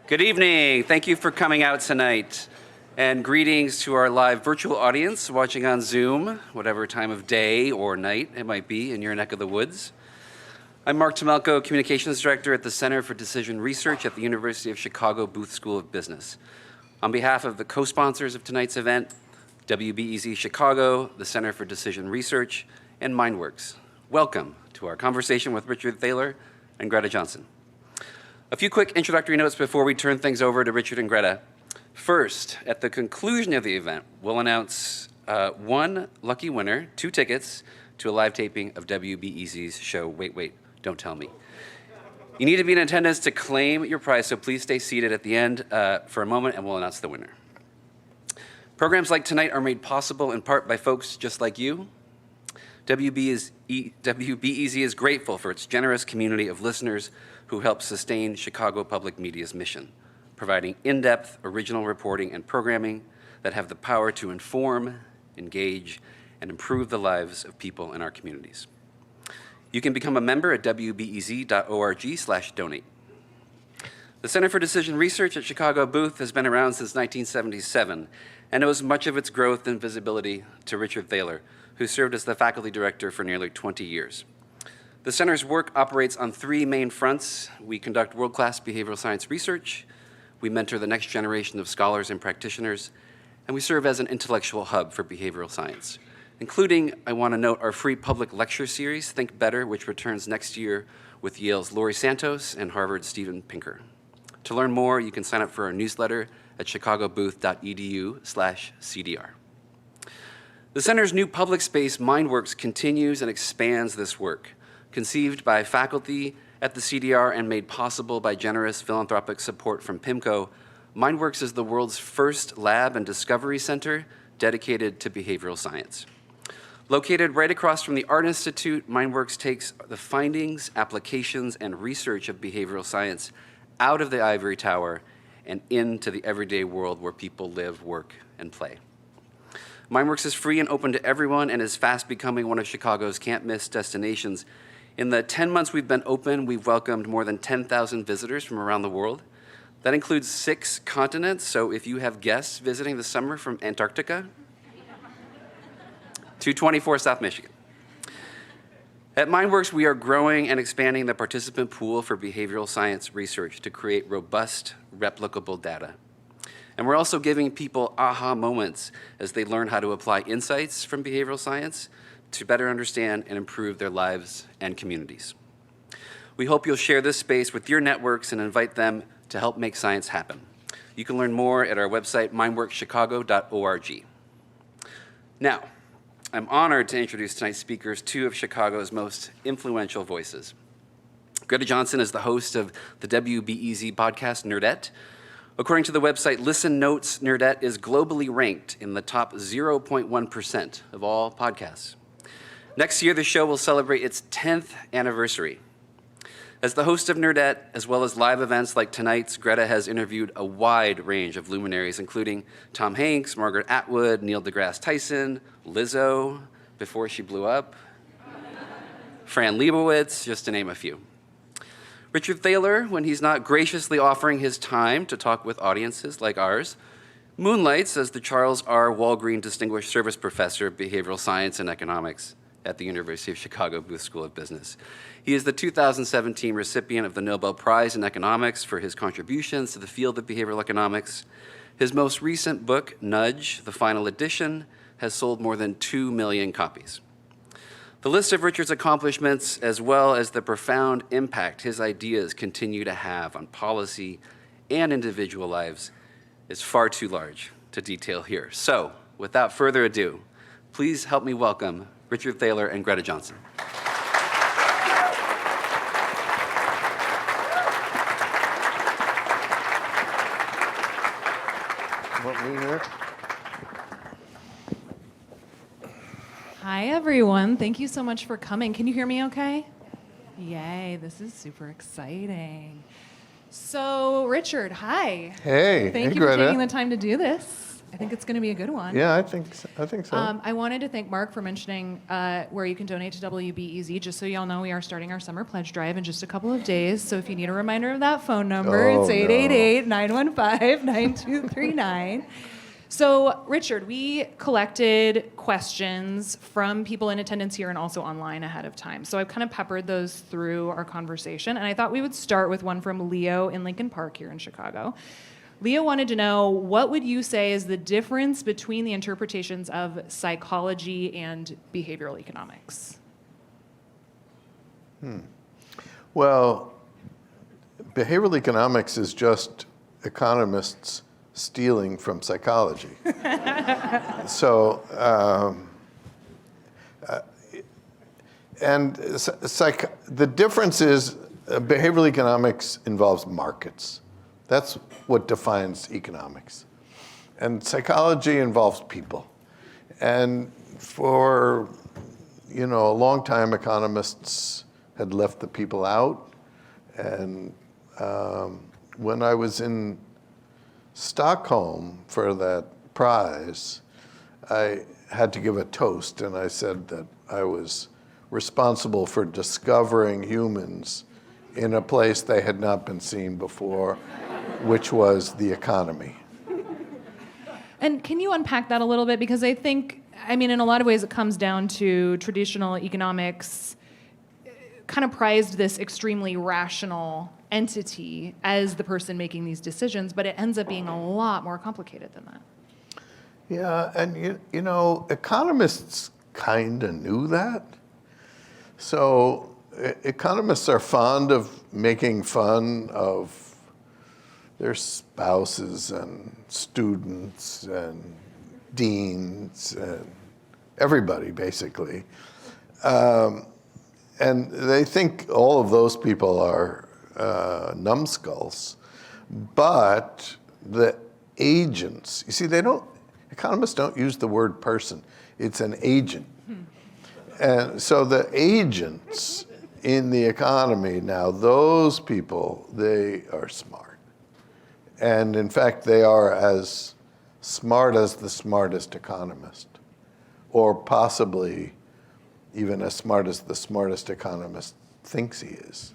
Good evening. Thank you for coming out tonight. And greetings to our live virtual audience watching on Zoom, whatever time of day or night it might be in your neck of the woods. I'm Mark Tomelko, Communications Director at the Center for Decision Research at the University of Chicago Booth School of Business. On behalf of the co-sponsors of tonight's event, WBEZ Chicago, the Center for Decision Research, and Mindworks, welcome to our conversation with Richard Thaler and Greta Johnsen. A few quick introductory notes before we turn things over to Richard and Greta. First, at the conclusion of the event, we'll announce one lucky winner, 2 tickets to a live taping of WBEZ's show, Wait, Don't Tell Me. You need to be in attendance to claim your prize, so please stay seated at the end for a moment and we'll announce the winner. Programs like tonight are made possible in part by folks just like you. WBEZ is grateful for its generous community of listeners who help sustain Chicago Public Media's mission, providing in-depth, original reporting and programming that have the power to inform, engage, and improve the lives of people in our communities. You can become a member at wbez.org/donate. The Center for Decision Research at Chicago Booth has been around since 1977 and owes much of its growth and visibility to Richard Thaler, who served as the faculty director for nearly 20 years. The center's work operates on 3 main fronts. We conduct world-class behavioral science research, we mentor the next generation of scholars and practitioners, and we serve as an intellectual hub for behavioral science, including, I want to note, our free public lecture series, Think Better, which returns next year with Yale's Laurie Santos and Harvard's Steven Pinker. To learn more, you can sign up for our newsletter at chicagobooth.edu/CDR. The center's new public space, Mindworks, continues and expands this work. Conceived by faculty at the CDR and made possible by generous philanthropic support from PIMCO, Mindworks is the world's first lab and discovery center dedicated to behavioral science. Located right across from the Art Institute, Mindworks takes the findings, applications, and research of behavioral science out of the ivory tower and into the everyday world where people live, work, and play. Mindworks is free and open to everyone and is fast becoming one of Chicago's can't-miss destinations. In the 10 months we've been open, we've welcomed more than 10,000 visitors from around the world. That includes 6 continents, so if you have guests visiting this summer from Antarctica, 224 South Michigan. At Mindworks, we are growing and expanding the participant pool for behavioral science research to create robust, replicable data. And we're also giving people aha moments as they learn how to apply insights from behavioral science to better understand and improve their lives and communities. We hope you'll share this space with your networks and invite them to help make science happen. You can learn more at our website, mindworkschicago.org. Now, I'm honored to introduce tonight's speakers, 2 of Chicago's most influential voices. Greta Johnsen is the host of the WBEZ podcast, Nerdette. According to the website Listen Notes, Nerdette is globally ranked in the top 0.1% of all podcasts. Next year, the show will celebrate its 10th anniversary. As the host of Nerdette, as well as live events like tonight's, Greta has interviewed a wide range of luminaries, including Tom Hanks, Margaret Atwood, Neil deGrasse Tyson, Lizzo, before she blew up, Fran Lebowitz, just to name a few. Richard Thaler, when he's not graciously offering his time to talk with audiences like ours, moonlights as the Charles R. Walgreen Distinguished Service Professor of Behavioral Science and Economics at the University of Chicago Booth School of Business. He is the 2017 recipient of the Nobel Prize in Economics for his contributions to the field of behavioral economics. His most recent book, Nudge, the final edition, has sold more than 2 million copies. The list of Richard's accomplishments, as well as the profound impact his ideas continue to have on policy and individual lives, is far too large to detail here. So, without further ado, please help me welcome Richard Thaler and Greta Johnsen. Hi, everyone. Thank you so much for coming. Can you hear me okay? Yay, this is super exciting. So, Richard, hi. Hey, Thank you Greta. for taking the time to do this. I think it's going to be a good one. Yeah, I think so. I wanted to thank Mark for mentioning where you can donate to WBEZ. Just so y'all know, we are starting our summer pledge drive in just a couple of days. So if you need a reminder of that phone number, Oh, it's 888-915-9239. So, Richard, we collected questions from people in attendance here and also online ahead of time. So I've kind of peppered those through our conversation. And I thought we would start with one from Leo in Lincoln Park here in Chicago. Leo wanted to know, what would you say is the difference between the interpretations of psychology and behavioral economics? Well, behavioral economics is just economists stealing from psychology. So, the difference is behavioral economics involves markets. That's what defines economics. And psychology involves people. And for, a long time, economists had left the people out. And when I was in Stockholm for that prize, I had to give a toast, and I said that I was responsible for discovering humans in a place they had not been seen before, which was the economy. And can you unpack that a little bit? Because I think, in a lot of ways it comes down to traditional economics kind of prized this extremely rational entity as the person making these decisions, but it ends up being a lot more complicated than that. Yeah, and economists kind of knew that. So economists are fond of making fun of their spouses and students and deans and everybody, basically. And they think all of those people are numbskulls. But the agents, you see, economists don't use the word person. It's an agent. And so the agents in the economy now, those people, they are smart. And in fact, they are as smart as the smartest economist, or possibly even as smart as the smartest economist thinks he is.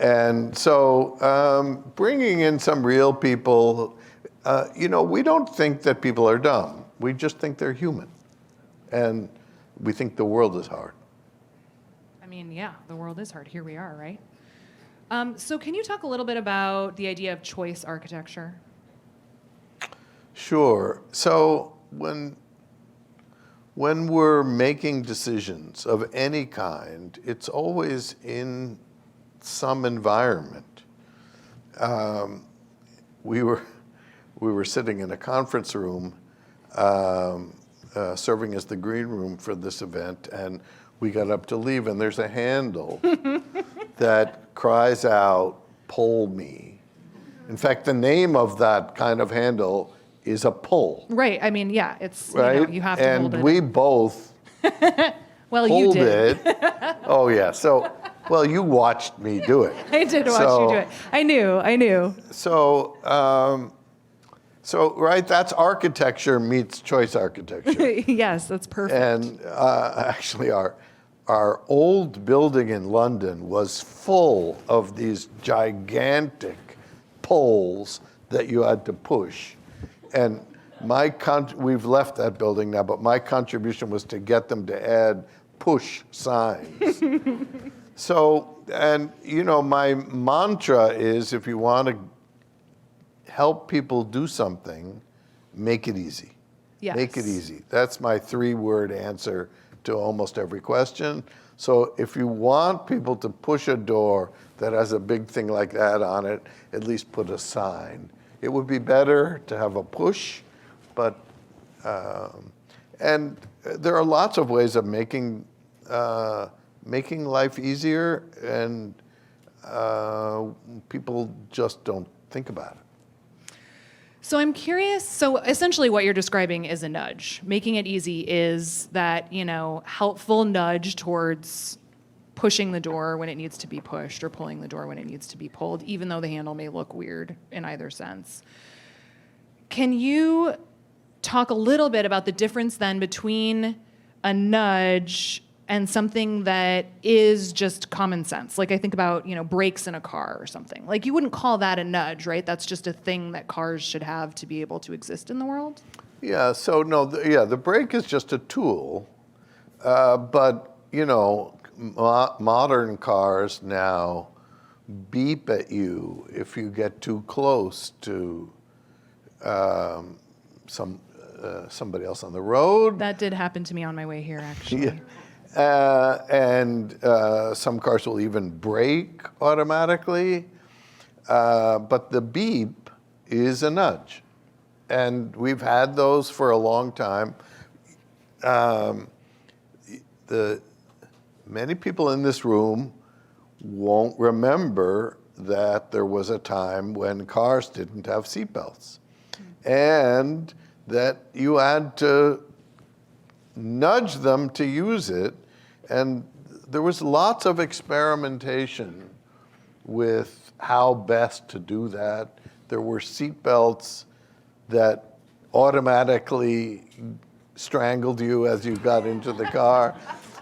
And so bringing in some real people, we don't think that people are dumb. We just think they're human. And we think the world is hard. Yeah, the world is hard. Here we are, right? So can you talk a little bit about the idea of choice architecture? Sure. So when we're making decisions of any kind, it's always in some environment. We were sitting in a conference room, serving as the green room for this event, and we got up to leave, and there's a handle that cries out, "Pull me." In fact, the name of that kind of handle is a pull. Right. Yeah, it's, right? You have to hold it. And we both well, you pulled did. it. Oh, yeah. So, well, you watched me do it. I did watch you do it. I knew. So, right, that's architecture meets choice architecture. Yes, that's perfect. And actually, our old building in London was full of these gigantic poles that you had to push. And we've left that building now, but my contribution was to get them to add push signs. So, and my mantra is, if you want to help people do something, make it easy. Yes. Make it easy. That's my 3-word answer to almost every question. So if you want people to push a door that has a big thing like that on it, at least put a sign. It would be better to have a push, but, and there are lots of ways of making life easier, and people just don't think about it. So I'm curious, so essentially what you're describing is a nudge. Making it easy is that, helpful nudge towards pushing the door when it needs to be pushed or pulling the door when it needs to be pulled, even though the handle may look weird in either sense. can you talk a little bit about the difference then between a nudge and something that is just common sense? Like I think about, brakes in a car or something. Like you wouldn't call that a nudge, right? That's just a thing that cars should have to be able to exist in the world. Yeah, so no, the brake is just a tool. But, modern cars now beep at you if you get too close to somebody else on the road. That did happen to me on my way here, actually. Yeah. And some cars will even brake automatically. But the beep is a nudge. And we've had those for a long time. Many people in this room won't remember that there was a time when cars didn't have seatbelts. And that you had to nudge them to use it. And there was lots of experimentation with how best to do that. There were seatbelts that automatically strangled you as you got into the car.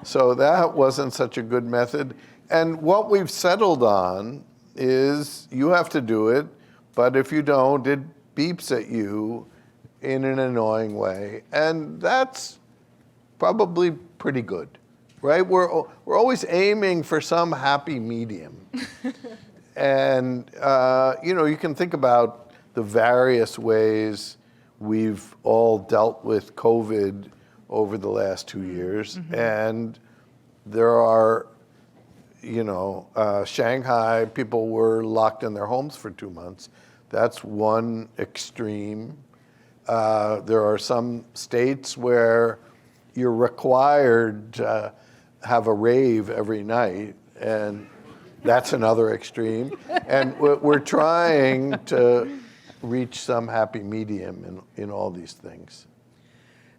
So that wasn't such a good method. And what we've settled on is you have to do it, but if you don't, it beeps at you in an annoying way. And that's probably pretty good, right? We're always aiming for some happy medium. And, you can think about the various ways we've all dealt with COVID over the last 2 years. Mm-hmm. And there are, Shanghai, people were locked in their homes for 2 months. That's one extreme. There are some states where you're required to have a rave every night, and that's another extreme. And we're trying to reach some happy medium in all these things.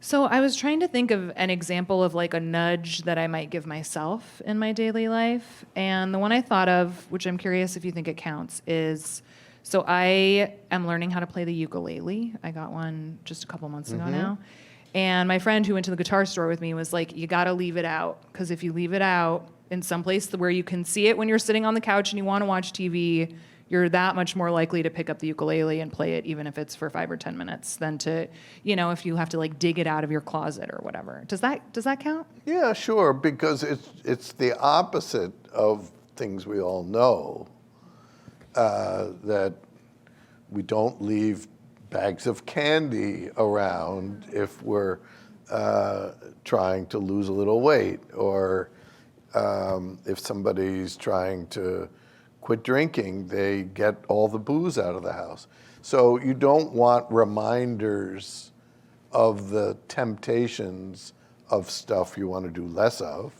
So I was trying to think of an example of like a nudge that I might give myself in my daily life. And the one I thought of, which I'm curious if you think it counts, is so I am learning how to play the ukulele. I got one just a couple months ago now. And my friend who went to the guitar store with me was like, you got to leave it out. Because if you leave it out in some place where you can see it when you're sitting on the couch and you want to watch TV, you're that much more likely to pick up the ukulele and play it, even if it's for 5 or 10 minutes, than to, if you have to like dig it out of your closet or whatever. Does that count? Yeah, sure, because it's the opposite of things we all know, that we don't leave bags of candy around if we're trying to lose a little weight, or if somebody's trying to quit drinking, they get all the booze out of the house. So you don't want reminders of the temptations of stuff you want to do less of.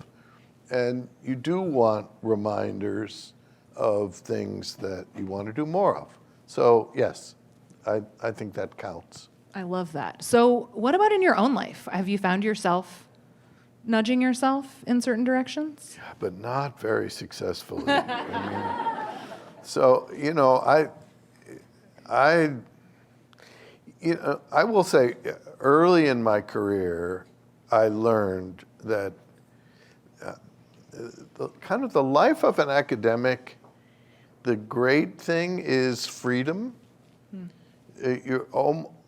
And you do want reminders of things that you want to do more of. So yes, I think that counts. I love that. So what about in your own life? Have you found yourself nudging yourself in certain directions? But not very successfully. So, I will say early in my career, I learned that the life of an academic, the great thing is freedom. You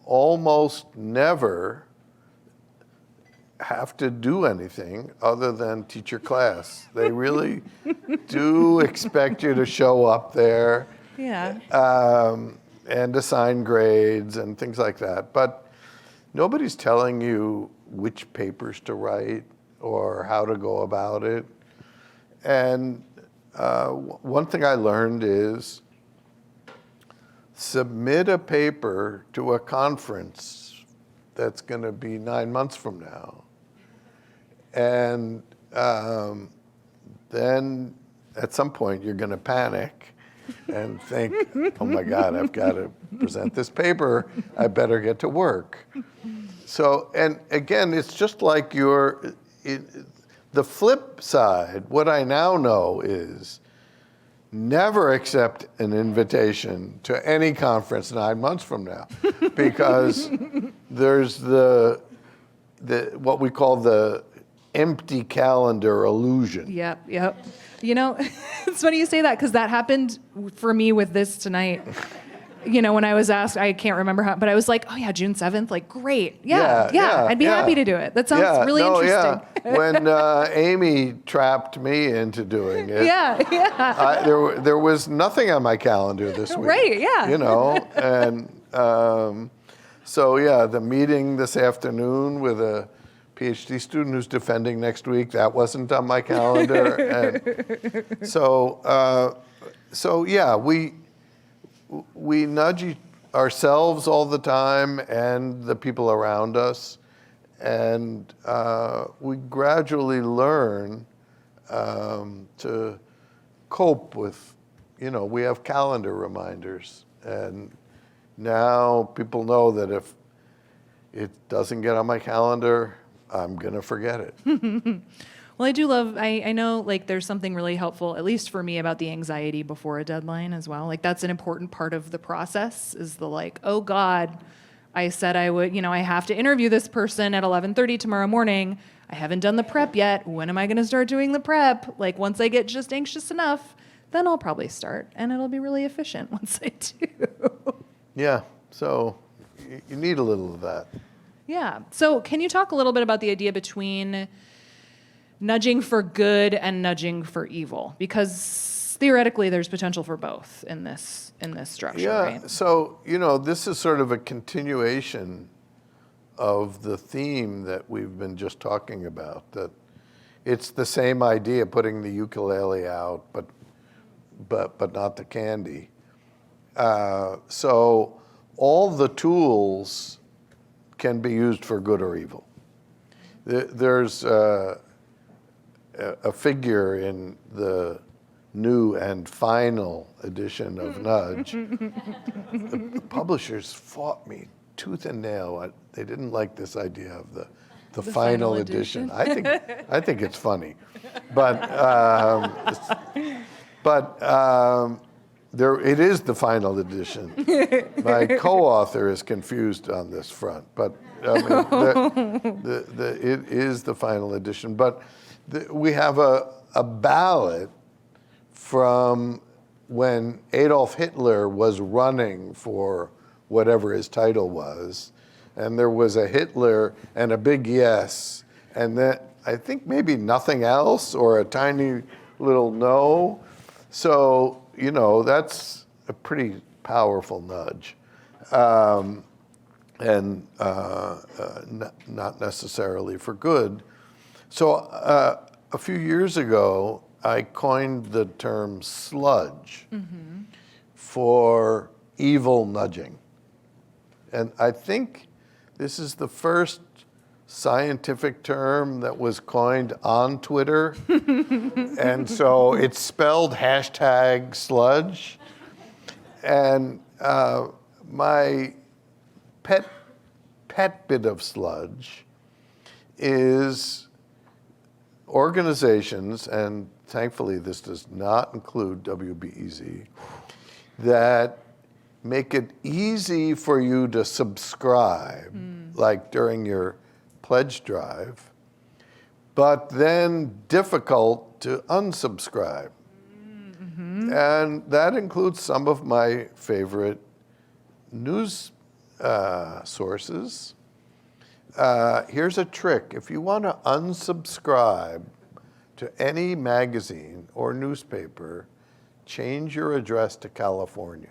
almost never have to do anything other than teach your class. They really do expect you to show up there. Yeah. And assign grades and things like that. But nobody's telling you which papers to write or how to go about it. And one thing I learned is submit a paper to a conference that's going to be 9 months from now. And then at some point you're going to panic and think, oh my God, I've got to present this paper. I better get to work. So, and again, it's just like the flip side. What I now know is never accept an invitation to any conference 9 months from now, because there's the what we call the empty calendar illusion. Yep. It's funny you say that, because that happened for me with this tonight. When I was asked, I can't remember how, but I was like, oh yeah, June 7th, like great. Yeah, I'd be happy to do it. That sounds really interesting. When Amy trapped me into doing it. There was nothing on my calendar this week. Right, yeah. And the meeting this afternoon with a PhD student who's defending next week, that wasn't on my calendar. And we nudge ourselves all the time and the people around us, and we gradually learn to cope with, we have calendar reminders, and now people know that if it doesn't get on my calendar, I'm gonna forget it. Well, I do love, I know like there's something really helpful, at least for me, about the anxiety before a deadline as well. Like that's an important part of the process, is the like, oh God, I said I would, I have to interview this person at 11:30 tomorrow morning. I haven't done the prep yet. When am I gonna start doing the prep? Like once I get just anxious enough, then I'll probably start, and it'll be really efficient once I do. Yeah, so you need a little of that. Yeah, so can you talk a little bit about the idea between nudging for good and nudging for evil? Because theoretically, there's potential for both in this structure, right? So, this is sort of a continuation of the theme that we've been just talking about, that it's the same idea, putting the ukulele out, but not the candy. So all the tools can be used for good or evil. There's a figure in the new and final edition of Nudge. The publishers fought me tooth and nail. They didn't like this idea of the final edition. I think it's funny, but it is the final edition. My co-author is confused on this front, but it is the final edition. But we have a ballot from when Adolf Hitler was running for whatever his title was, and there was a Hitler and a big yes, and then I think maybe nothing else, or a tiny little no. So, that's a pretty powerful nudge, and not necessarily for good. So a few years ago, I coined the term sludge for evil nudging. And I think this is the first scientific term that was coined on Twitter. And so it's spelled #sludge. And my pet bit of sludge is organizations, and thankfully this does not include WBEZ, that make it easy for you to subscribe, like during your pledge drive, but then difficult to unsubscribe. And that includes some of my favorite news sources. Here's a trick. If you want to unsubscribe to any magazine or newspaper, change your address to California.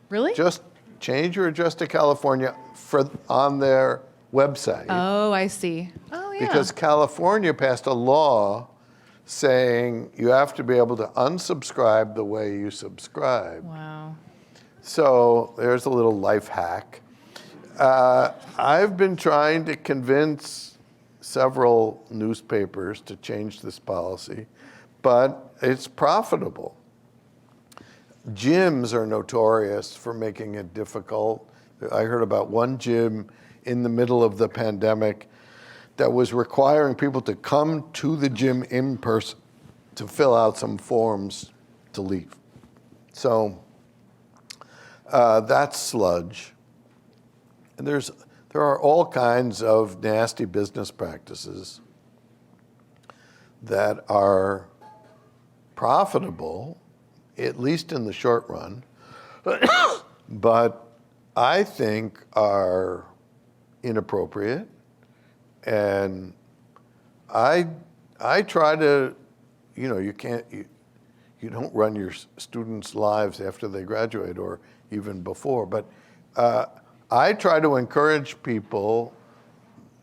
Really? Just change your address to California on their website. Oh, I see. Oh, yeah. Because California passed a law saying you have to be able to unsubscribe the way you subscribe. Wow. So there's a little life hack. I've been trying to convince several newspapers to change this policy, but it's profitable. Gyms are notorious for making it difficult. I heard about one gym in the middle of the pandemic that was requiring people to come to the gym in person to fill out some forms to leave. So that's sludge. And there are all kinds of nasty business practices that are profitable, at least in the short run, but I think are inappropriate. And I try to, you don't run your students' lives after they graduate or even before, but I try to encourage people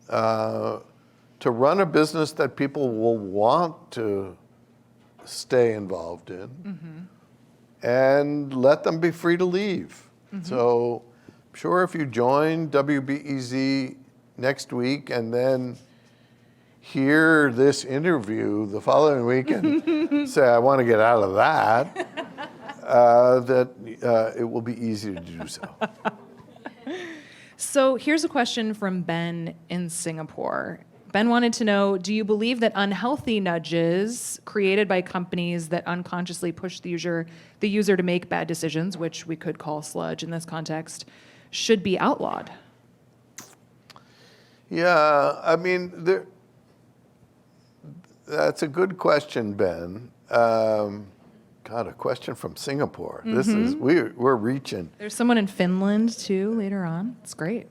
to run a business that people will want to stay involved in, and let them be free to leave. So I'm sure if you join WBEZ next week and then hear this interview the following week and say, I want to get out of that, it will be easy to do so. So here's a question from Ben in Singapore. Ben wanted to know, do you believe that unhealthy nudges created by companies that unconsciously push the user to make bad decisions, which we could call sludge in this context, should be outlawed? Yeah, I mean, that's a good question, Ben. God, a question from Singapore. This is, we're reaching. There's someone in Finland, too, later on. It's great.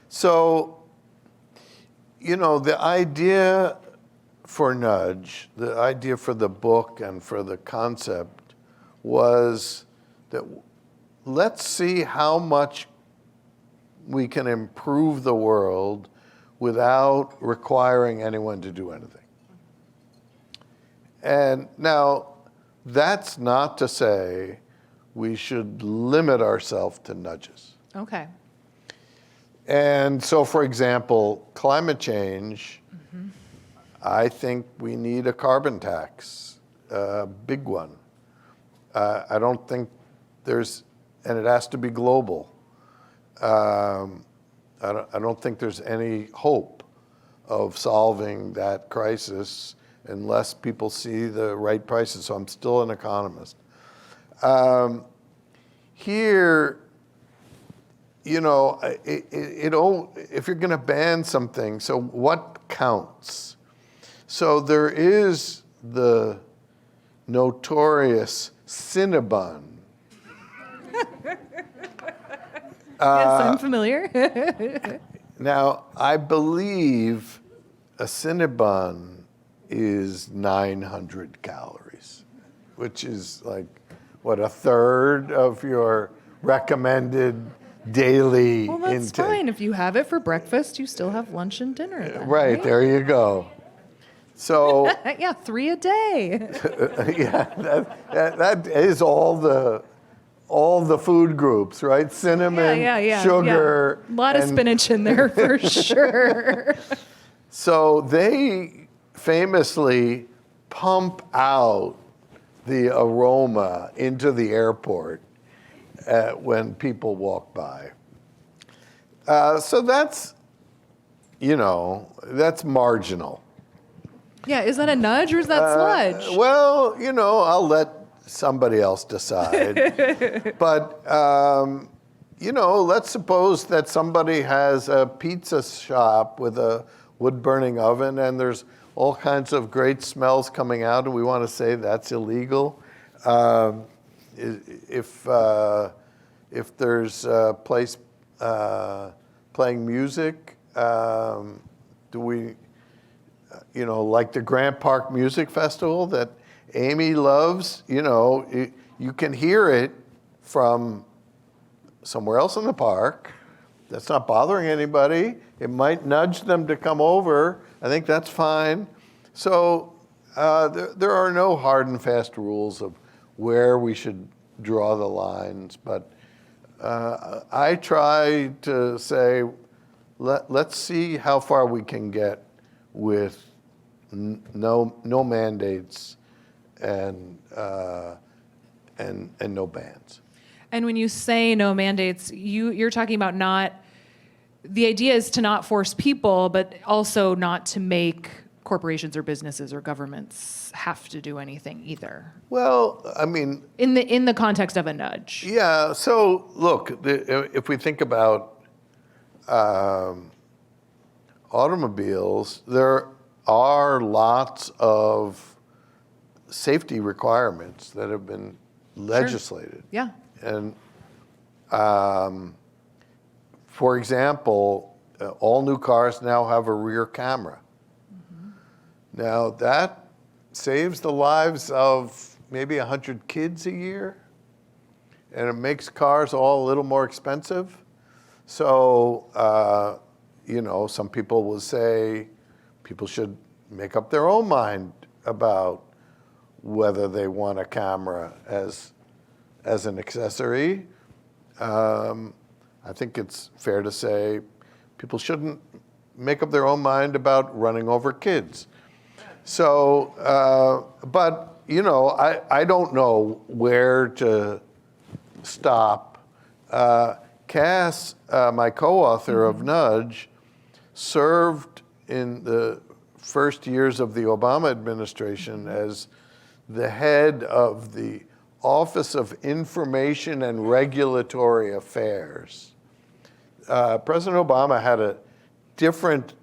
So, the idea for Nudge, the idea for the book and for the concept was that let's see how much we can improve the world without requiring anyone to do anything. And now, that's not to say we should limit ourselves to nudges. Okay. And so, for example, climate change, I think we need a carbon tax, a big one. I don't think and it has to be global. I don't think there's any hope of solving that crisis unless people see the right prices. So I'm still an economist. Here, if you're going to ban something, so what counts? So there is the notorious Cinnabon. Yes, I'm familiar. Now, I believe a Cinnabon is 900 calories, which is like, what, a third of your recommended daily Well, that's intake. fine. If you have it for breakfast, you still have lunch and dinner then, Right, there you go. So, Yeah, 3 a day. yeah, that is all the food groups, right? Cinnamon, Yeah. sugar. A lot of spinach in there for sure. So they famously pump out the aroma into the airport when people walk by. So that's marginal. Yeah, is that a nudge or is that sludge? Well, I'll let somebody else decide. But, let's suppose that somebody has a pizza shop with a wood-burning oven and there's all kinds of great smells coming out and we want to say that's illegal. If there's a place playing music, do we, like the Grant Park Music Festival that Amy loves, you can hear it from somewhere else in the park. That's not bothering anybody. It might nudge them to come over. I think that's fine. So there are no hard and fast rules of where we should draw the lines. But I try to say, let's see how far we can get with no mandates and no bans. And when you say no mandates, you're talking about not, the idea is to not force people, but also not to make corporations or businesses or governments have to do anything either. Well, I mean, In the context of a nudge. yeah. So look, if we think about automobiles, there are lots of safety requirements that have been legislated. Yeah. And for example, all new cars now have a rear camera. Now that saves the lives of maybe 100 kids a year, and it makes cars all a little more expensive. So, some people will say people should make up their own mind about whether they want a camera as an accessory. I think it's fair to say people shouldn't make up their own mind about running over kids. So, but, I don't know where to stop. Cass, my co-author of Nudge, served in the first years of the Obama administration as the head of the Office of Information and Regulatory Affairs. President Obama had a different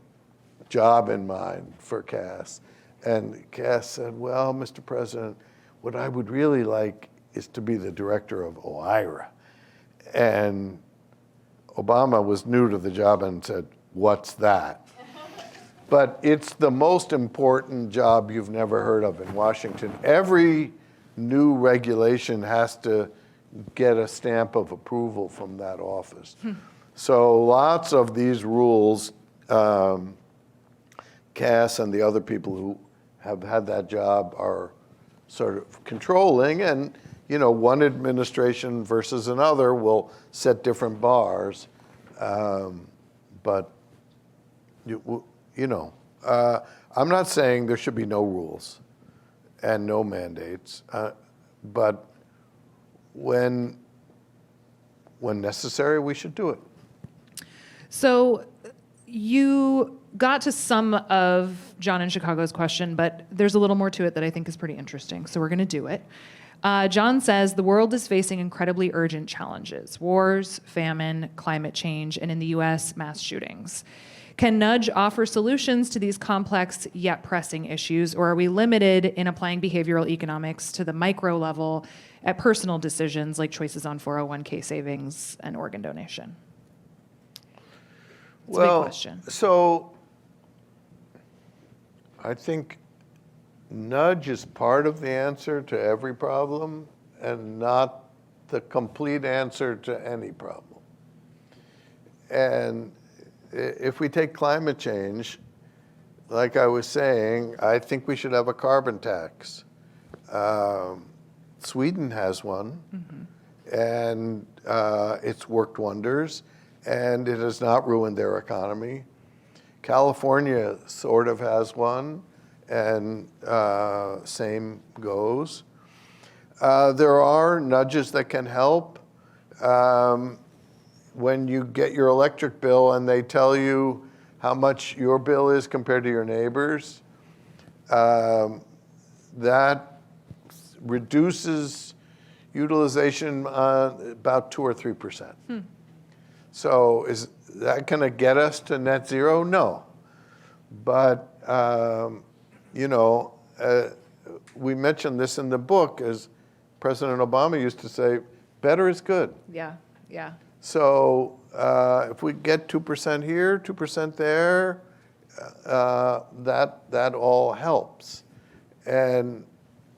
job in mind for Cass. And Cass said, well, Mr. President, what I would really like is to be the director of OIRA. And Obama was new to the job and said, what's that? But it's the most important job you've never heard of in Washington. Every new regulation has to get a stamp of approval from that office. So lots of these rules, Cass and the other people who have had that job are sort of controlling, and one administration versus another will set different bars, but I'm not saying there should be no rules and no mandates, but when necessary, we should do it. So you got to some of John in Chicago's question, but there's a little more to it that I think is pretty interesting. So we're going to do it. John says the world is facing incredibly urgent challenges: wars, famine, climate change, and in the US, mass shootings. Can Nudge offer solutions to these complex yet pressing issues, or are we limited in applying behavioral economics to the micro level at personal decisions like choices on 401k savings and organ donation? It's a big question. So I think nudge is part of the answer to every problem and not the complete answer to any problem. And if we take climate change, like I was saying, I think we should have a carbon tax. Sweden has one, and it's worked wonders, and it has not ruined their economy. California sort of has one, and same goes. There are nudges that can help. When you get your electric bill and they tell you how much your bill is compared to your neighbor's, that reduces utilization about 2 or 3%. So is that going to get us to net zero? No. But, we mentioned this in the book, as President Obama used to say, better is good. Yeah, yeah. So if we get 2% here, 2% there, that all helps. And,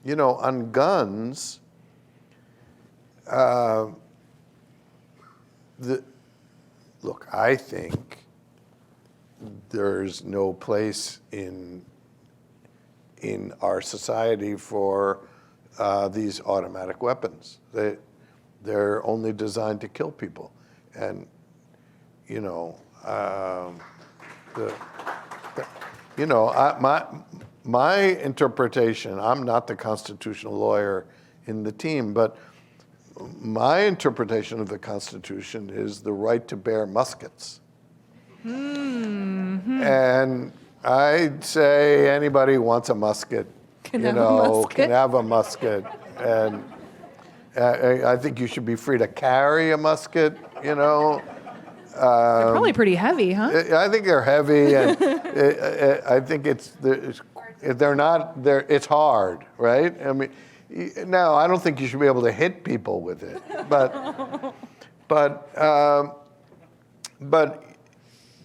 on guns, look, I think there's no place in our society for these automatic weapons. They're only designed to kill people. And, my interpretation, I'm not the constitutional lawyer in the team, but my interpretation of the Constitution is the right to bear muskets. And I'd say anybody who wants a musket, Can have a musket. can have a musket. And I think you should be free to carry a musket, They're probably pretty heavy, huh? I think they're heavy, and I think they're not. It's hard, right? I mean, now I don't think you should be able to hit people with it, but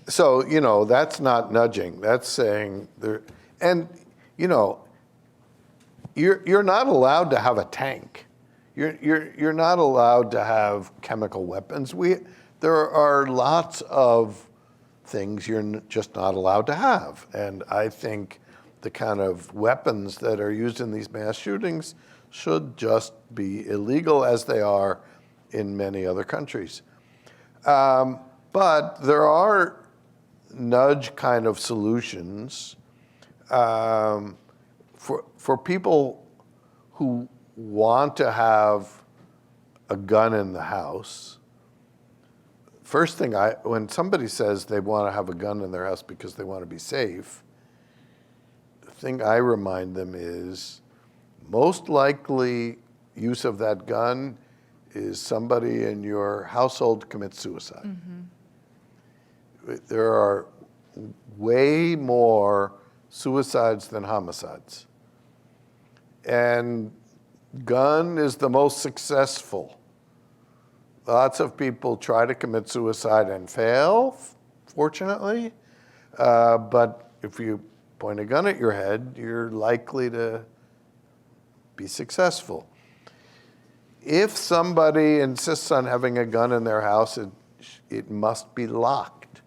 so that's not nudging. That's saying there, and you're not allowed to have a tank. You're not allowed to have chemical weapons. There are lots of things you're just not allowed to have. And I think the kind of weapons that are used in these mass shootings should just be illegal, as they are in many other countries. But there are nudge kind of solutions for people who want to have a gun in the house. First thing, when somebody says they want to have a gun in their house because they want to be safe, the thing I remind them is most likely use of that gun is somebody in your household commits suicide. Mm-hmm. There are way more suicides than homicides. And gun is the most successful. Lots of people try to commit suicide and fail, fortunately. But if you point a gun at your head, you're likely to be successful. If somebody insists on having a gun in their house, it must be locked.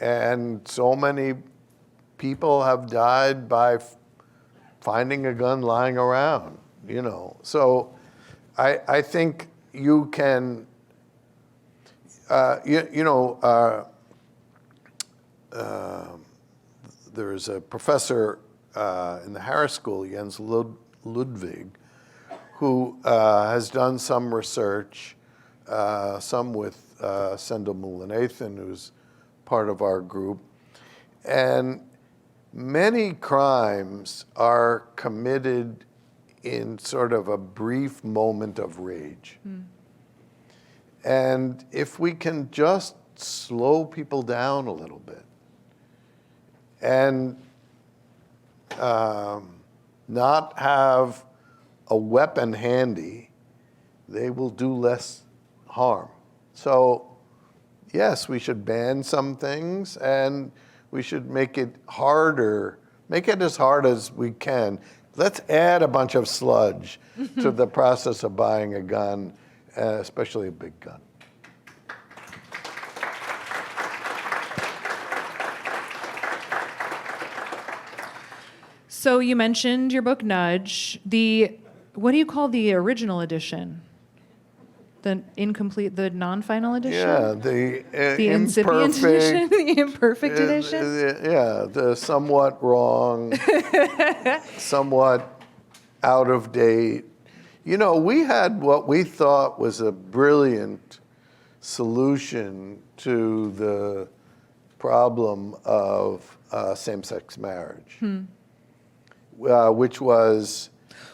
And so many people have died by finding a gun lying around, So I think you can, there's a professor in the Harris School, Jens Ludwig, who has done some research, some with Sendhil Mullainathan, who's part of our group. And many crimes are committed in sort of a brief moment of rage. And if we can just slow people down a little bit and not have a weapon handy, they will do less harm. So yes, we should ban some things, and we should make it harder, make it as hard as we can. Let's add a bunch of sludge to the process of buying a gun, especially a big gun. So you mentioned your book, Nudge. What do you call the original edition? The incomplete, the non-final edition? Yeah, the incipient edition, the imperfect edition. The somewhat wrong, somewhat out of date. We had what we thought was a brilliant solution to the problem of same-sex marriage, which was.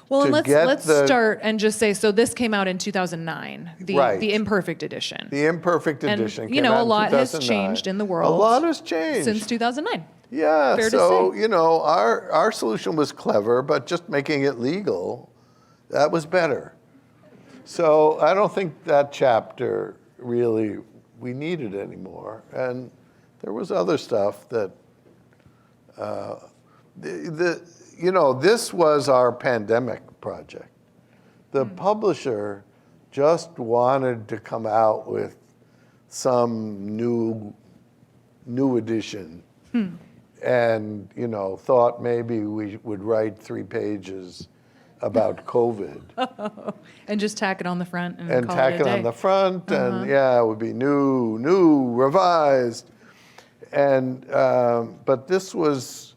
Well, and let's start and just say, so this came out in 2009, the imperfect edition. The imperfect edition. And, came out a in lot 2009. has changed in the world. A lot has changed. Since 2009. Yeah, Fair so, to say. our solution was clever, but just making it legal, that was better. So I don't think that chapter really, we needed anymore. And there was other stuff that, this was our pandemic project. The publisher just wanted to come out with some new edition, and thought maybe we would write 3 pages about COVID. And just tack it on the front and call tack it a day. on the front, and it would be new, revised, and but this was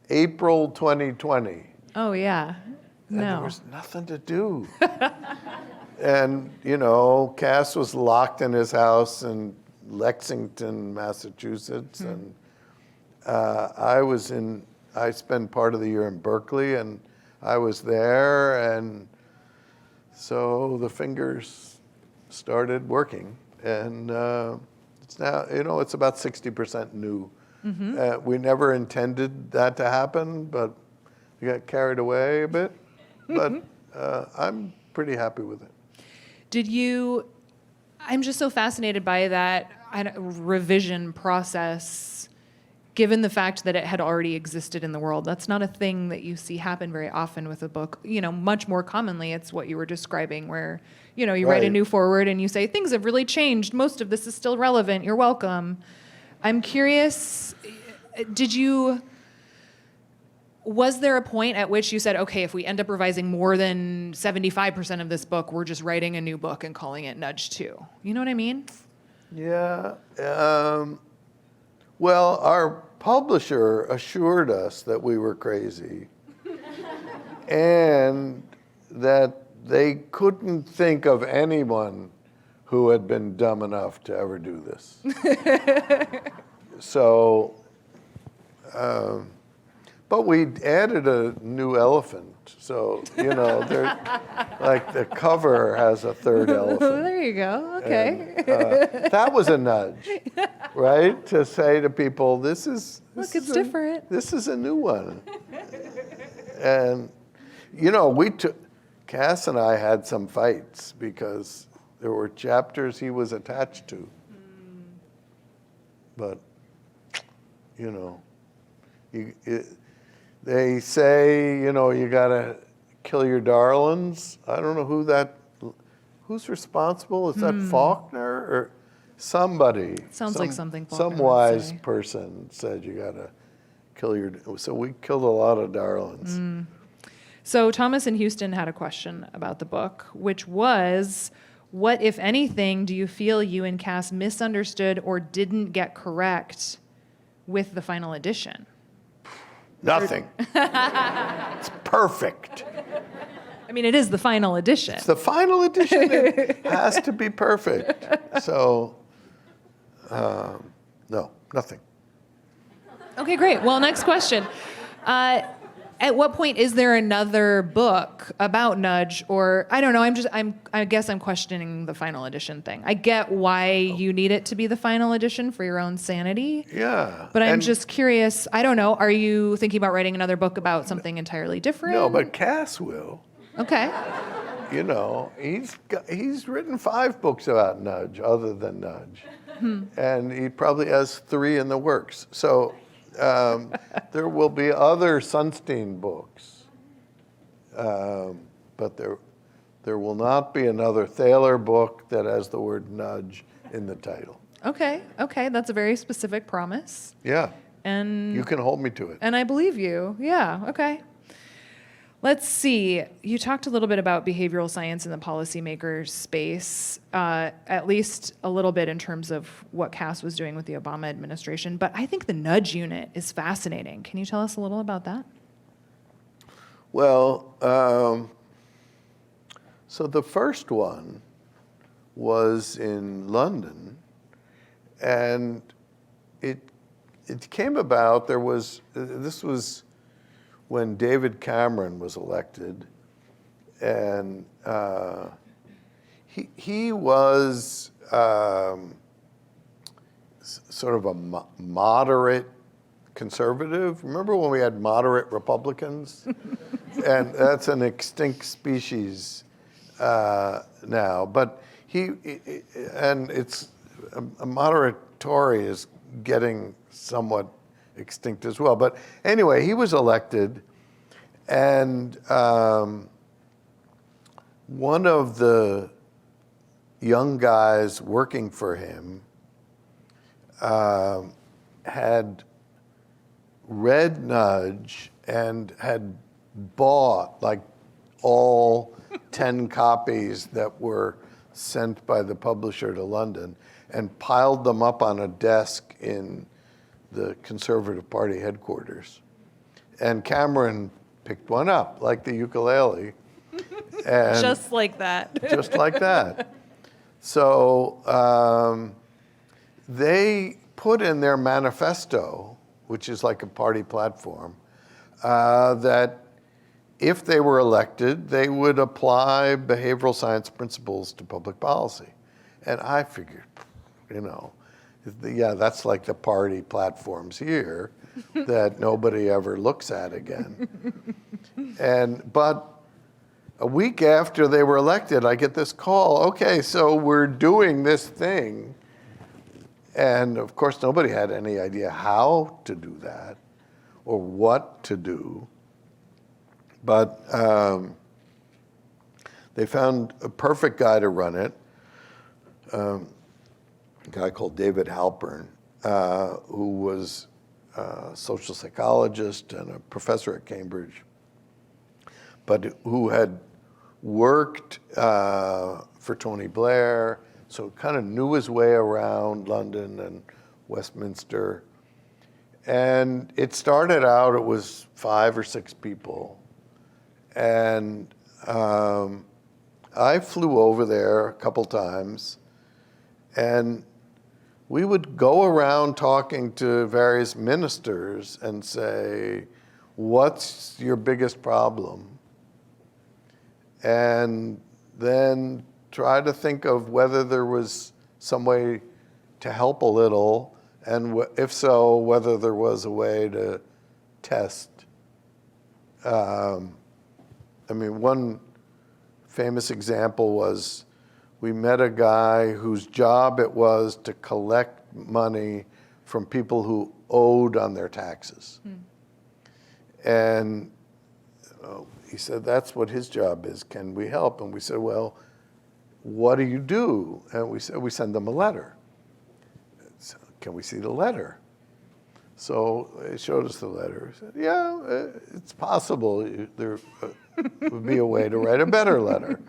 April 2020. Oh, yeah. And there No. was nothing to do. And, Cass was locked in his house in Lexington, Massachusetts. And I spent part of the year in Berkeley, and I was there, and so the fingers started working, and it's now, it's about 60% new. We never intended that to happen, but we got carried away a bit, but I'm pretty happy with it. I'm just so fascinated by that revision process, given the fact that it had already existed in the world. That's not a thing that you see happen very often with a book. Much more commonly, it's what you were describing, where, you write a new foreword and you say, things have really changed. Most of this is still relevant. You're welcome. I'm curious, was there a point at which you said, okay, if we end up revising more than 75% of this book, we're just writing a new book and calling it Nudge 2? You know what I mean? Yeah. Well, our publisher assured us that we were crazy and that they couldn't think of anyone who had been dumb enough to ever do this. So, but we added a new elephant. So, like the cover has a third elephant. There you go. Okay. And, that was a nudge, right? To say to people, it's different. This is a new one. And, Cass and I had some fights because there were chapters he was attached to. But, they say, you gotta kill your darlings. I don't know who's responsible? Is that Faulkner or somebody? Sounds like something Faulkner Some would wise say. person said you gotta kill so we killed a lot of darlings. So Thomas in Houston had a question about the book, which was, what, if anything, do you feel you and Cass misunderstood or didn't get correct with the final edition? Nothing. It's perfect. I mean, it is the final edition. It's the final edition. It has to be perfect. So, no, nothing. Okay, great. Well, next question. At what point is there another book about Nudge? Or I don't know. I guess I'm questioning the final edition thing. I get why you need it to be the final edition for your own sanity. Yeah. But I'm just curious. I don't know. Are you thinking about writing another book about something entirely different? No, but Cass will. Okay. He's written 5 books about Nudge, other than Nudge, and he probably has 3 in the works. So. There will be other Sunstein books, but there will not be another Thaler book that has the word nudge in the title. Okay, that's a very specific promise. Yeah, and you can hold me to it. And I believe you. Yeah, okay. Let's see. You talked a little bit about behavioral science in the policymaker space, at least a little bit in terms of what Cass was doing with the Obama administration. But I think the nudge unit is fascinating. Can you tell us a little about that? Well, so the first one was in London, and it came about. This was when David Cameron was elected, and he was sort of a moderate conservative. Remember when we had moderate Republicans? And that's an extinct species now. But it's a moderate Tory is getting somewhat extinct as well. But anyway, he was elected, and one of the young guys working for him had read Nudge and had bought like all 10 copies that were sent by the publisher to London and piled them up on a desk in the Conservative Party headquarters. And Cameron picked one up, like the ukulele. And just like that. Just like that. So they put in their manifesto, which is like a party platform, that if they were elected, they would apply behavioral science principles to public policy. And I figured, yeah, that's like the party platforms here that nobody ever looks at again. But a week after they were elected, I get this call, okay, so we're doing this thing. And of course, nobody had any idea how to do that or what to do. But they found a perfect guy to run it, a guy called David Halpern, who was a social psychologist and a professor at Cambridge, but who had worked for Tony Blair, so kind of knew his way around London and Westminster. And it started out, it was 5 or 6 people. And I flew over there a couple times, and we would go around talking to various ministers and say, what's your biggest problem? And then try to think of whether there was some way to help a little, and if so, whether there was a way to test. One famous example was we met a guy whose job it was to collect money from people who owed on their taxes. And he said, that's what his job is. Can we help? And we said, well, what do you do? And we said, we send them a letter. So, can we see the letter? So they showed us the letter. We said, yeah, it's possible. There would be a way to write a better letter.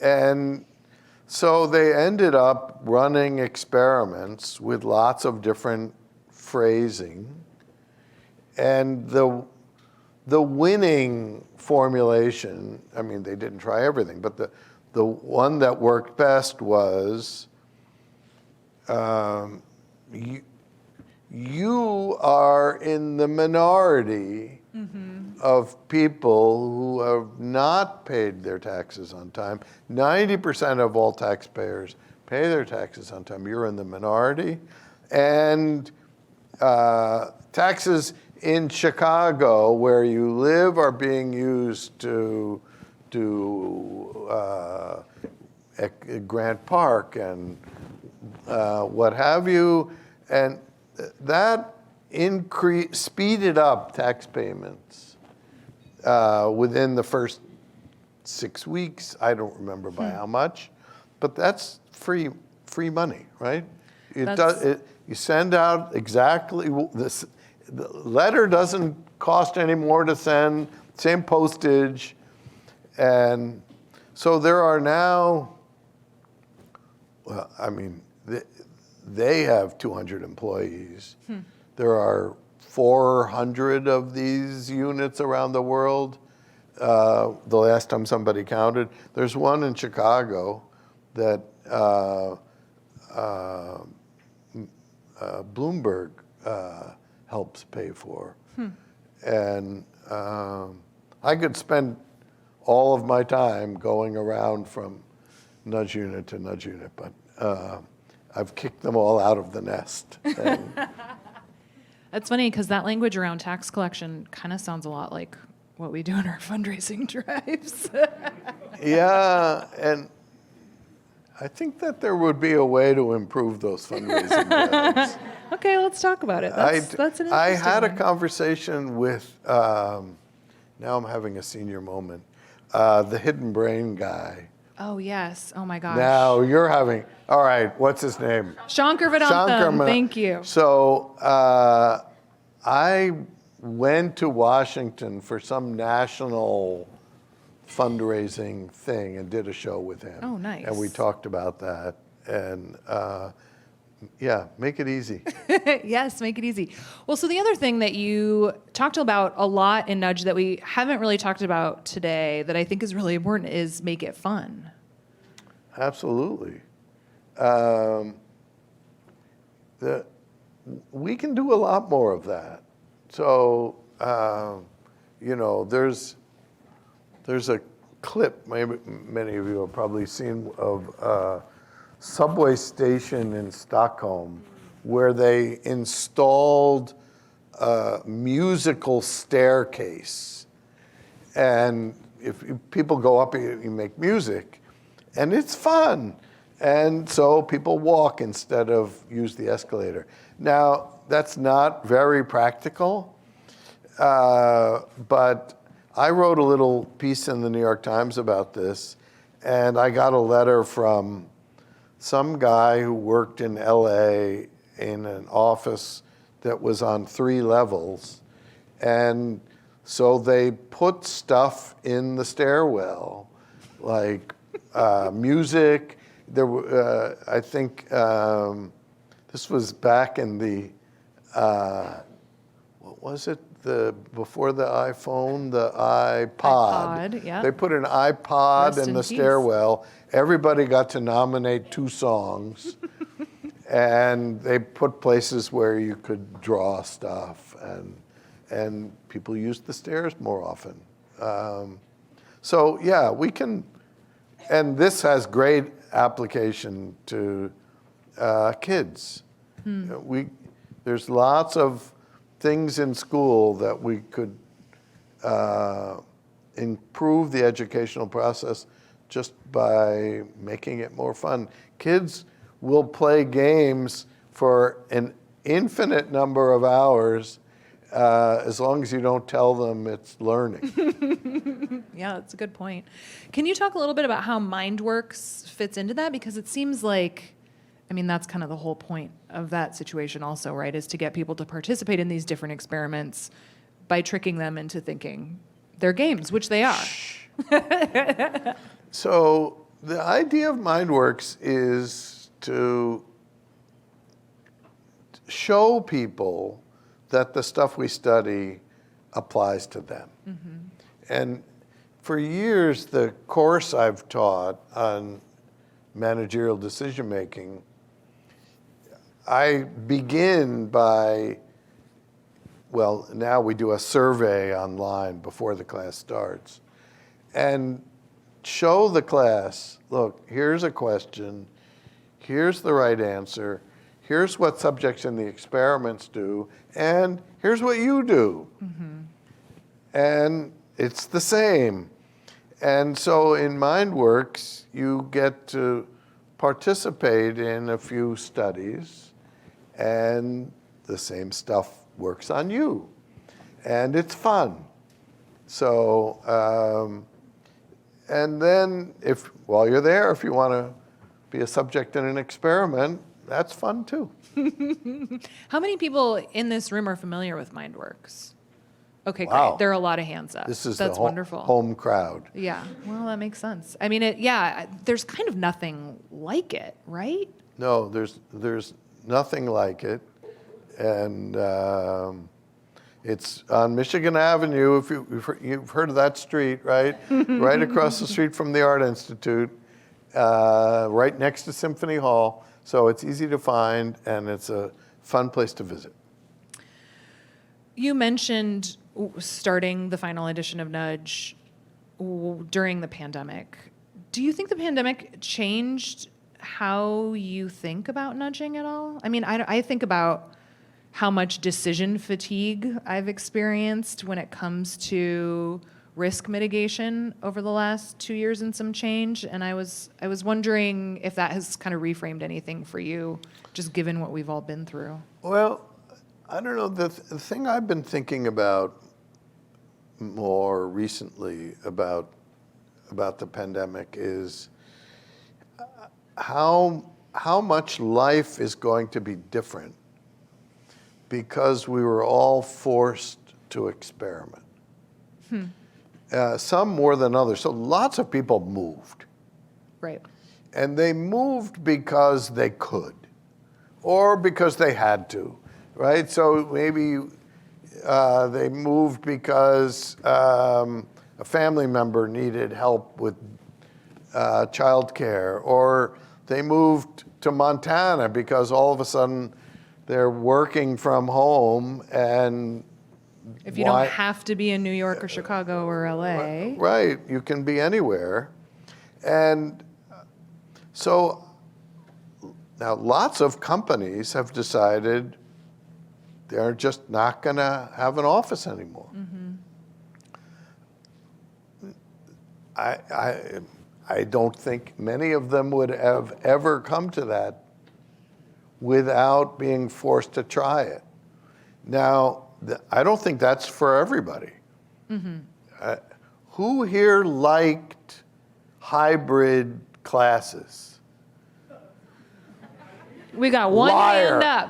And so they ended up running experiments with lots of different phrasing. And the winning formulation, they didn't try everything, but the one that worked best was, you are in the minority of people who have not paid their taxes on time. 90% of all taxpayers pay their taxes on time. You're in the minority. And taxes in Chicago, where you live, are being used to Grant Park and what have you. And that speeded up tax payments within the first 6 weeks. I don't remember by how much, but that's free money, right? You send out exactly this. The letter doesn't cost any more to send, same postage. And so there are now, they have 200 employees. There are 400 of these units around the world. The last time somebody counted, there's one in Chicago that Bloomberg helps pay for. And I could spend all of my time going around from nudge unit to nudge unit, but I've kicked them all out of the nest. That's funny, because that language around tax collection kind of sounds a lot like what we do in our fundraising drives. Yeah, and I think that there would be a way to improve those fundraising drives. Okay, let's talk about it. That's an interesting I had a one. conversation with, now I'm having a senior moment, the hidden brain guy. Oh, yes. Oh, my gosh. Now you're having, all right, what's his name? Shankar Vedantam. Thank you. So I went to Washington for some national fundraising thing and did a show with him. Oh, nice. And we talked about that. And yeah, make it easy. Yes, make it easy. Well, so the other thing that you talked about a lot in Nudge that we haven't really talked about today that I think is really important is make it fun. Absolutely. we can do a lot more of that. So, there's a clip, maybe many of you have probably seen, of a subway station in Stockholm where they installed a musical staircase. And if people go up, you make music, and it's fun. And so people walk instead of use the escalator. Now, that's not very practical, but I wrote a little piece in the New York Times about this, and I got a letter from some guy who worked in LA in an office that was on 3 levels. And so they put stuff in the stairwell, like music. There were, I think, this was back in the, what was it? Before the iPhone, the iPod. iPod, yeah. They put an iPod Rest in in the peace. stairwell. Everybody got to nominate 2 songs. And they put places where you could draw stuff, and people used the stairs more often. So yeah, we can, and this has great application to kids. There's lots of things in school that we could improve the educational process just by making it more fun. Kids will play games for an infinite number of hours as long as you don't tell them it's learning. Yeah, that's a good point. Can you talk a little bit about how Mindworks fits into that? Because it seems like, I mean, that's kind of the whole point of that situation also, right? Is to get people to participate in these different experiments by tricking them into thinking they're games, which they are. So the idea of Mindworks is to show people that the stuff we study applies to them. And for years, the course I've taught on managerial decision making, I begin by, well, now we do a survey online before the class starts, and show the class, look, here's a question, here's the right answer, here's what subjects in the experiments do, and here's what you do. And it's the same. And so in Mindworks, you get to participate in a few studies, and the same stuff works on you. And it's fun. So, and then while you're there, if you want to be a subject in an experiment, that's fun too. How many people in this room are familiar with Mindworks? Okay, Wow. great. There are a lot of hands up. This is That's the wonderful. home crowd. Yeah, well, that makes sense. I mean, there's kind of nothing like it, right? No, there's nothing like it, and it's on Michigan Avenue. If you've heard of that street, right? Right across the street from the Art Institute, right next to Symphony Hall. So it's easy to find, and it's a fun place to visit. You mentioned starting the final edition of Nudge during the pandemic. Do you think the pandemic changed how you think about nudging at all? I mean, I think about how much decision fatigue I've experienced when it comes to risk mitigation over the last 2 years and some change, and I was wondering if that has kind of reframed anything for you, just given what we've all been through. Well, I don't know. The thing I've been thinking about more recently about the pandemic is how much life is going to be different because we were all forced to experiment. Some more than others. So lots of people moved. Right. And they moved because they could or because they had to, right? So maybe they moved because a family member needed help with childcare, or they moved to Montana because all of a sudden they're working from home, and If you why- don't have to be in New York or Chicago or LA. Right, you can be anywhere. And so now lots of companies have decided they're just not going to have an office anymore. I don't think many of them would have ever come to that without being forced to try it. Now, I don't think that's for everybody. Who here liked hybrid classes? We got one hand up.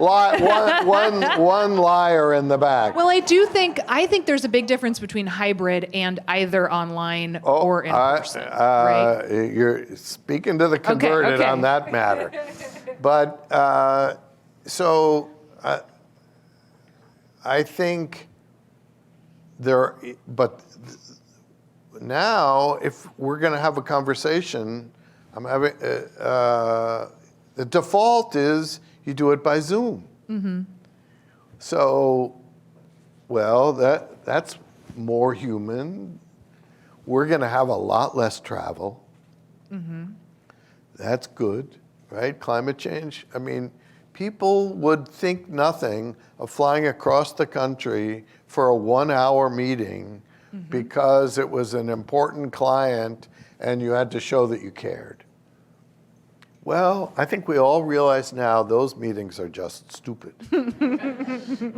One liar in the back. Well, I think there's a big difference between hybrid and either online or in person, right? You're speaking to the converted okay. on that matter. But I think now if we're going to have a conversation, I'm having. The default is you do it by Zoom. So, well, that's more human. We're going to have a lot less travel. That's good, right? Climate change. I mean, people would think nothing of flying across the country for a 1-hour meeting because it was an important client and you had to show that you cared. Well, I think we all realize now those meetings are just stupid.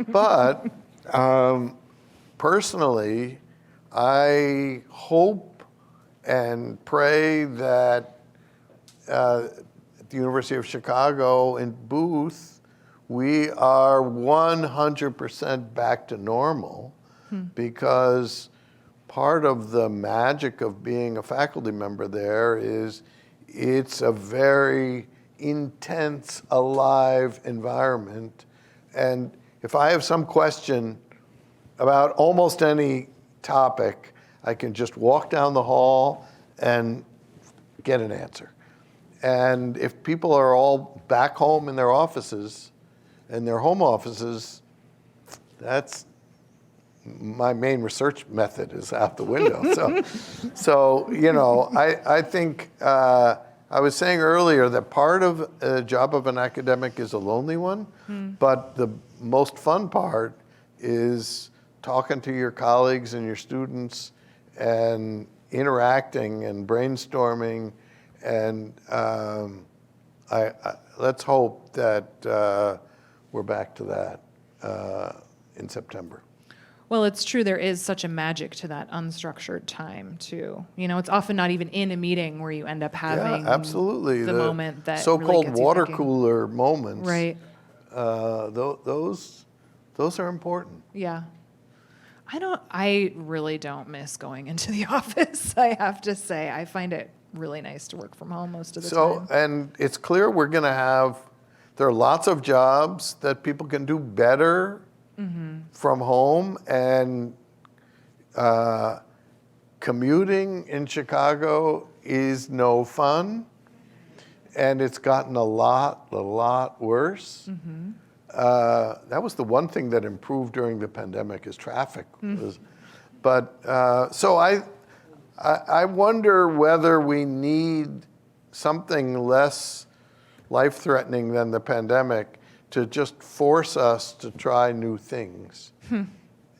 But personally, I hope and pray that at the University of Chicago in Booth, we are 100% back to normal because part of the magic of being a faculty member there is it's a very intense, alive environment. And if I have some question about almost any topic, I can just walk down the hall and get an answer. And if people are all back home in their offices, in their home offices, that's my main research method is out the window. So you know, I think I was saying earlier that part of the job of an academic is a lonely one, but the most fun part is talking to your colleagues and your students and interacting and brainstorming. And let's hope that we're back to that in September. Well, it's true. There is such a magic to that unstructured time, too. You know, it's often not even in a meeting where you end up having absolutely. the moment that so-called really gets you water thinking. cooler moments. Right. Those are important. Yeah. I really don't miss going into the office, I have to say. I find it really nice to work from home most of the time. And it's clear we're going to have, there are lots of jobs that people can do better from home, and commuting in Chicago is no fun, and it's gotten a lot worse. That was the one thing that improved during the pandemic is traffic. So I wonder whether we need something less life-threatening than the pandemic to just force us to try new things.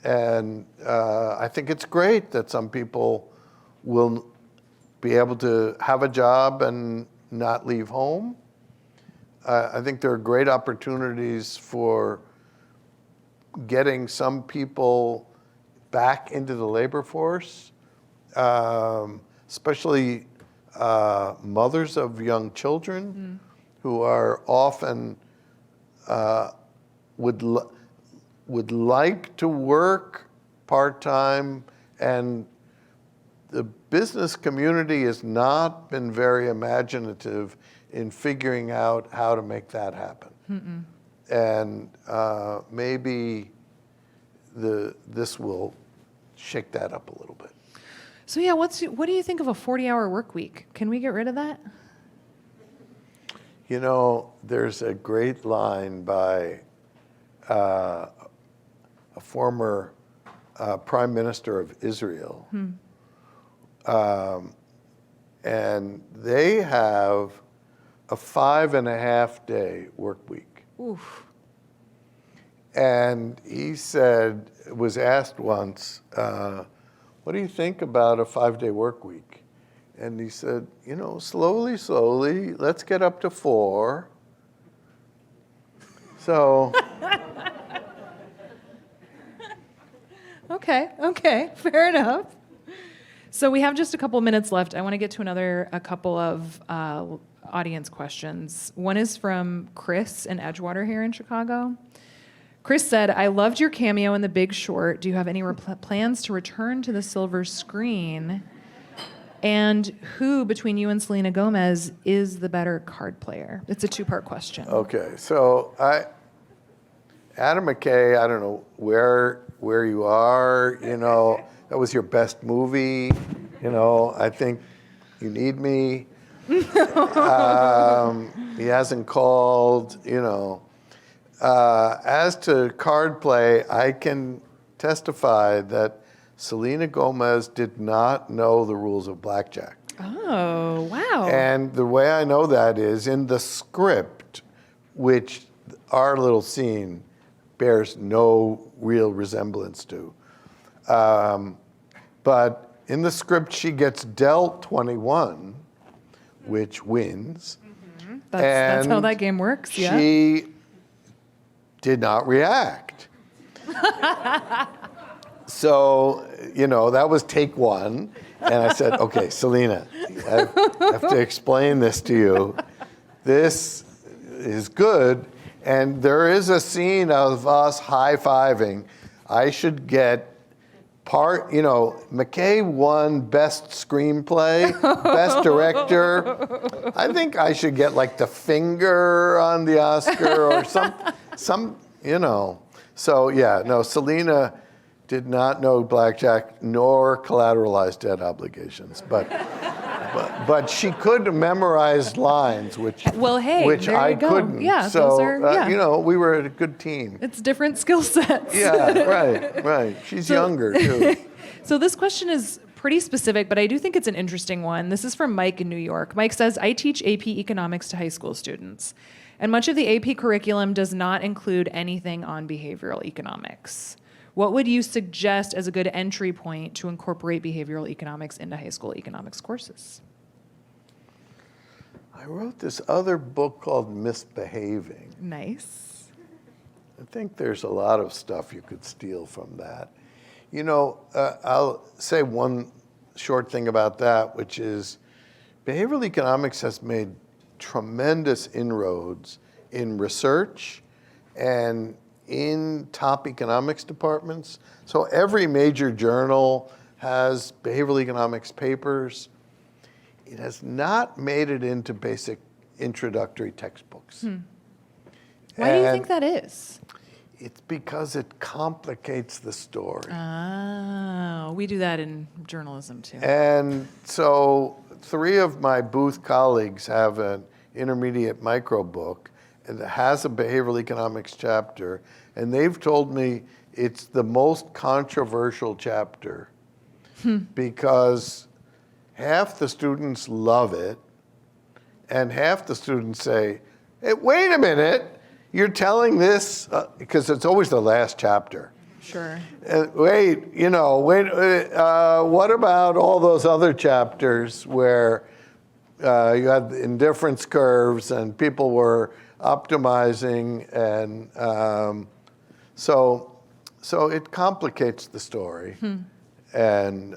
And I think it's great that some people will be able to have a job and not leave home. I think there are great opportunities for getting some people back into the labor force, especially mothers of young children who are often would like to work part-time, and the business community has not been very imaginative in figuring out how to make that happen. And maybe this will shake that up a little bit. So yeah, what do you think of a 40-hour work week? Can we get rid of that? You know, there's a great line by a former prime minister of Israel. And they have a 5.5-day work week. Oof. And he said, was asked once, what do you think about a 5-day work week? And he said, slowly, slowly, let's get up to 4. So. Okay, fair enough. So we have just a couple minutes left. I want to get to a couple of audience questions. One is from Chris in Edgewater here in Chicago. Chris said, I loved your cameo in The Big Short. Do you have any plans to return to the silver screen? And who, between you and Selena Gomez, is the better card player? It's a 2-part question. Okay, so Adam McKay, I don't know where you are, that was your best movie, I think you need me. He hasn't called, As to card play, I can testify that Selena Gomez did not know the rules of blackjack. Oh, wow. And the way I know that is in the script, which our little scene bears no real resemblance to. But in the script, she gets dealt 21, which wins. Mm-hmm. That's how that game works, yeah. She did not react. So, that was take 1. And I said, okay, Selena, I have to explain this to you. This is good. And there is a scene of us high-fiving. I should get McKay won Best Screenplay, Best Director. I think I should get the finger on the Oscar or some. So yeah, no, Selena did not know blackjack nor collateralized debt obligations, but she could memorize lines, which there I you go. couldn't. Yeah, so those are, we were a good team. It's different skill sets. Yeah, right. She's younger too. So this question is pretty specific, but I do think it's an interesting one. This is from Mike in New York. Mike says, I teach AP Economics to high school students, and much of the AP curriculum does not include anything on behavioral economics. What would you suggest as a good entry point to incorporate behavioral economics into high school economics courses? I wrote this other book called Misbehaving. Nice. I think there's a lot of stuff you could steal from that. I'll say one short thing about that, which is behavioral economics has made tremendous inroads in research and in top economics departments. So every major journal has behavioral economics papers. It has not made it into basic introductory textbooks. Why do you think that is? It's because it complicates the story. Oh, we do that in journalism too. And so 3 of my booth colleagues have an intermediate micro book and it has a behavioral economics chapter, and they've told me it's the most controversial chapter because half the students love it and half the students say, hey, wait a minute, you're telling this, because it's always the last chapter. Sure. What about all those other chapters where you had indifference curves and people were optimizing, and so it complicates the story, and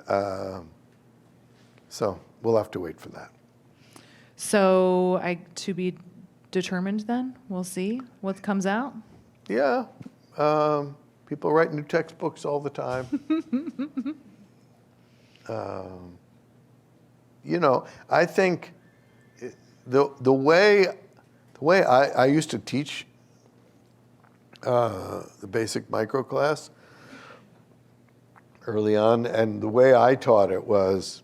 so we'll have to wait for that. So to be determined then? We'll see what comes out? Yeah. People write new textbooks all the time. I think the way I used to teach the basic micro class early on, and the way I taught it was,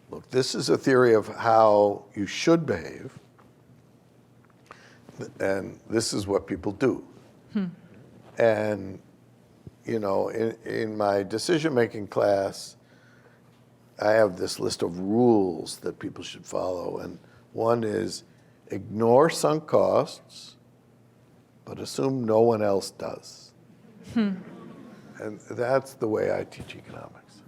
look, this is a theory of how you should behave, and this is what people do. And, you know, in my decision-making class, I have this list of rules that people should follow. And one is ignore sunk costs, but assume no one else does. And that's the way I teach economics.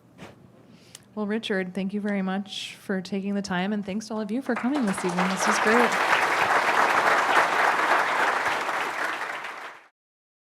Well, Richard, thank you very much for taking the time, and thanks to all of you for coming this evening. This was great.